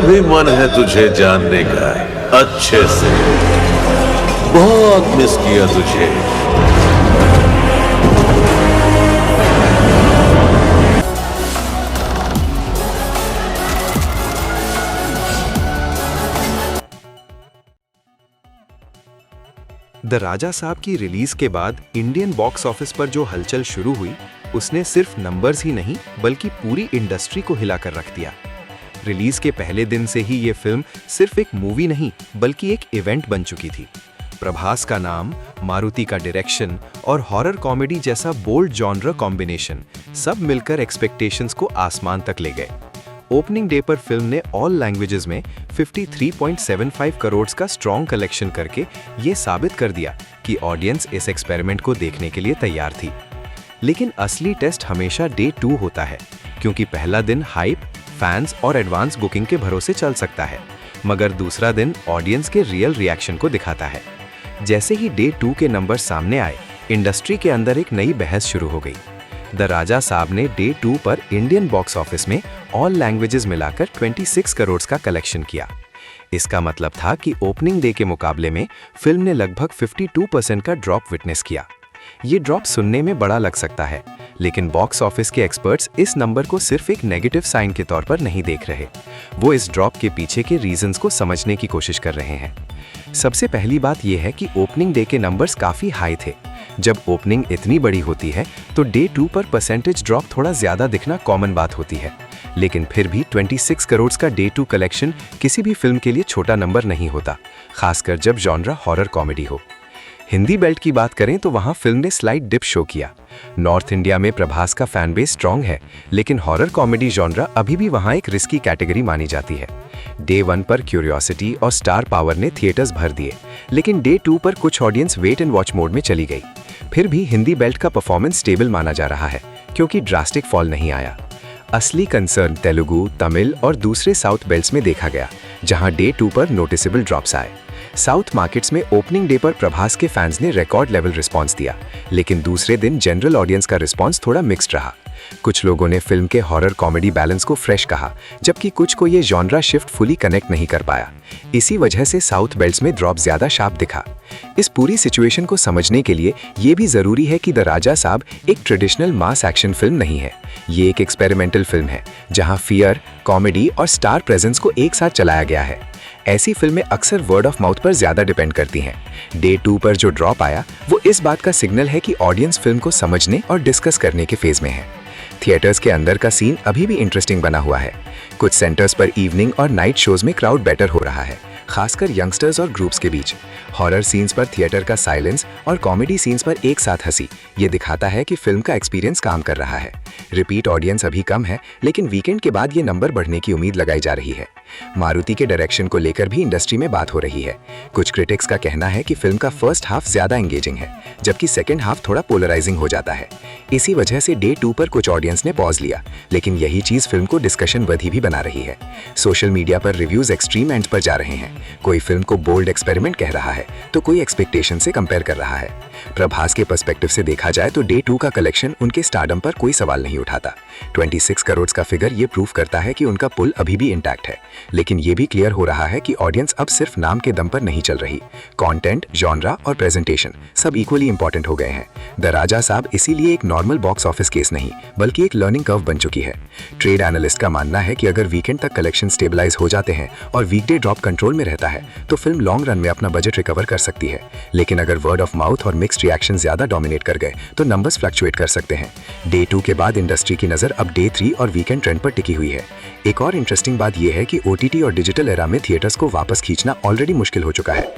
भी मन है तुझे जानने का अच्छे से। बहुत मिस किया तुझे। द राजा साहब की रिलीज के बाद इंडियन बॉक्स ऑफिस पर जो हलचल शुरू हुई, उसने सिर्फ नंबर्स ही नहीं बल्कि पूरी इंडस्ट्री को हिलाकर रख दिया। रिलीज के पहले दिन से ही ये फिल्म सिर्फ एक मूवी नहीं बल्कि एक इवेंट बन चुकी थी। प्रभास का नाम, मारुति का डायरेक्शन और हॉरर कॉमेडी जैसा बोल्ड जॉनर कॉम्बिनेशन सब मिलकर एक्सपेक्टेशंस को आसमान तक ले गए। ओपनिंग डे पर फिल्म ने ऑल लैंग्वेजेस में 53.75 करोड़ का स्ट्रॉन्ग कलेक्शन करके ये साबित कर दिया कि ऑडियंस इस एक्सपेरिमेंट को देखने के लिए तैयार थी। लेकिन असली टेस्ट हमेशा डे 2 होता है, क्योंकि पहला दिन हाइप, फैंस और एडवांस बुकिंग के भरोसे चल सकता है, मगर दूसरा दिन ऑडियंस के रियल रिएक्शन को दिखाता है। जैसे ही डे 2 के नंबर सामने आए, इंडस्ट्री के अंदर एक नई बहस शुरू हो गई। द राजा साहब ने डे 2 पर इंडियन बॉक्स ऑफिस में ऑल लैंग्वेजेस मिलाकर 26 करोड़ का कलेक्शन किया। इसका मतलब था कि ओपनिंग डे के मुकाबले में फिल्म ने लगभग 52% का ड्रॉप विटनेस किया। ये ड्रॉप सुनने में बड़ा लग सकता है, लेकिन बॉक्स ऑफिस के एक्सपर्ट्स इस नंबर को सिर्फ एक नेगेटिव साइन के तौर पर नहीं देख रहे। वो इस ड्रॉप के पीछे के रीजंस को समझने की कोशिश कर रहे हैं। सबसे पहली बात यह है कि ओपनिंग डे के नंबर्स काफी हाई थे। जब ओपनिंग इतनी बड़ी होती है तो डे 2 पर परसेंटेज ड्रॉप थोड़ा ज्यादा दिखना कॉमन बात होती है, लेकिन फिर भी 26 करोड़ का डे 2 कलेक्शन किसी भी फिल्म के लिए छोटा नंबर नहीं होता, खासकर जब जॉनरा हॉरर कॉमेडी हो। हिंदी बेल्ट की बात करें तो वहां फिल्म ने स्लाइट डिप शो किया। नॉर्थ इंडिया में प्रभास का फैन बेस स्ट्रॉन्ग है, लेकिन हॉरर कॉमेडी जॉनरा अभी भी वहां एक रिस्की कैटेगरी मानी जाती है। डे 1 पर क्यूरियोसिटी और स्टार पावर ने थिएटर्स भर दिए, लेकिन डे 2 पर कुछ audience wait and watch mode में चली गई। फिर भी हिंदी बेल्ट का परफॉर्मेंस स्टेबल माना जा रहा है, क्योंकि ड्रास्टिक फॉल नहीं आया। असली कंसर्न तेलुगु, तमिल और दूसरे साउथ बेल्ट्स में देखा गया, जहां डे 2 पर नोटिसेबल ड्रॉप्स आए। साउथ मार्केट्स में ओपनिंग डे पर प्रभास के फैंस ने रिकॉर्ड लेवल रिस्पांस दिया, लेकिन दूसरे दिन जनरल ऑडियंस का रिस्पांस थोड़ा मिक्स्ड रहा। कुछ लोगों ने फिल्म के हॉरर कॉमेडी बैलेंस को फ्रेश कहा, जबकि कुछ को ये जॉनरा शिफ्ट फुली कनेक्ट नहीं कर पाया। इसी वजह से साउथ बेल्ट्स में ड्रॉप ज्यादा शार्प दिखा। इस पूरी सिचुएशन को समझने के लिए ये भी जरूरी है कि द राजा साहब एक ट्रेडिशनल मास एक्शन फिल्म नहीं है। ये एक एक्सपेरिमेंटल फिल्म है, जहां फियर, कॉमेडी और स्टार प्रेजेंस को एक साथ चलाया गया है। ऐसी फिल्में अक्सर वर्ड ऑफ माउथ पर ज्यादा डिपेंड करती हैं। डे 2 पर जो ड्रॉप आया वो इस बात का सिग्नल है कि ऑडियंस फिल्म को समझने और डिस्कस करने के फेज में है। थिएटर्स के अंदर का सीन अभी भी इंटरेस्टिंग बना हुआ है। कुछ सेंटर्स पर इवनिंग और नाइट शोज में क्राउड बेटर हो रहा है, खासकर यंगस्टर्स और ग्रुप्स के बीच। हॉरर सीन्स पर थिएटर का साइलेंस और कॉमेडी सीन्स पर एक साथ हंसी, ये दिखाता है कि फिल्म का एक्सपीरियंस काम कर रहा है। रिपीट ऑडियंस अभी कम है, लेकिन वीकेंड के बाद ये नंबर बढ़ने की उम्मीद लगाई जा रही है। मारुति के डायरेक्शन को लेकर भी इंडस्ट्री में बात हो रही है। कुछ क्रिटिक्स का कहना है कि फिल्म का फर्स्ट हाफ ज्यादा एंगेजिंग है, जबकि सेकंड हाफ थोड़ा पोलराइजिंग हो जाता है। इसी वजह से डे 2 पर कुछ ऑडियंस ने पॉज लिया, लेकिन यही चीज फिल्म को डिस्कशन वर्दी भी बना रही है। सोशल मीडिया पर रिव्यूज एक्सट्रीम एंड पर जा रहे हैं। कोई फिल्म को बोल्ड एक्सपेरिमेंट कह रहा है, तो कोई एक्सपेक्टेशन से कंपेयर कर रहा है। प्रभास के पर्सपेक्टिव से देखा जाए तो डे 2 का कलेक्शन उनके स्टारडम पर कोई सवाल नहीं उठाता। 26 करोड़ का फिगर ये प्रूव करता है कि उनका पुल अभी भी इंटैक्ट है, लेकिन ये भी क्लियर हो रहा है कि ऑडियंस अब सिर्फ नाम के दम पर नहीं चल रही। कंटेंट, जॉनरा और प्रेजेंटेशन सब इक्वली इंपॉर्टेंट हो गए हैं। द राजा साहब इसीलिए एक नॉर्मल बॉक्स ऑफिस केस नहीं, बल्कि एक लर्निंग कर्व बन चुकी है। ट्रेड एनालिस्ट का मानना है कि अगर वीकेंड तक कलेक्शन स्टेबलाइज हो जाते हैं और वीकडे ड्रॉप कंट्रोल में रहता है, तो फिल्म लॉन्ग रन में अपना बजट रिकवर कर सकती है। लेकिन अगर वर्ड ऑफ माउथ और मिक्स्ड रिएक्शन ज्यादा डोमिनेट कर गए, तो नंबर्स फ्लक्चुएट कर सकते हैं। डे 2 के बाद इंडस्ट्री की नजर अब डे 3 और वीकेंड ट्रेंड पर टिकी हुई है। एक और इंटरेस्टिंग बात यह है कि OTT और डिजिटल एरा में थिएटर्स को वापस खींचना ऑलरेडी मुश्किल हो चुका है।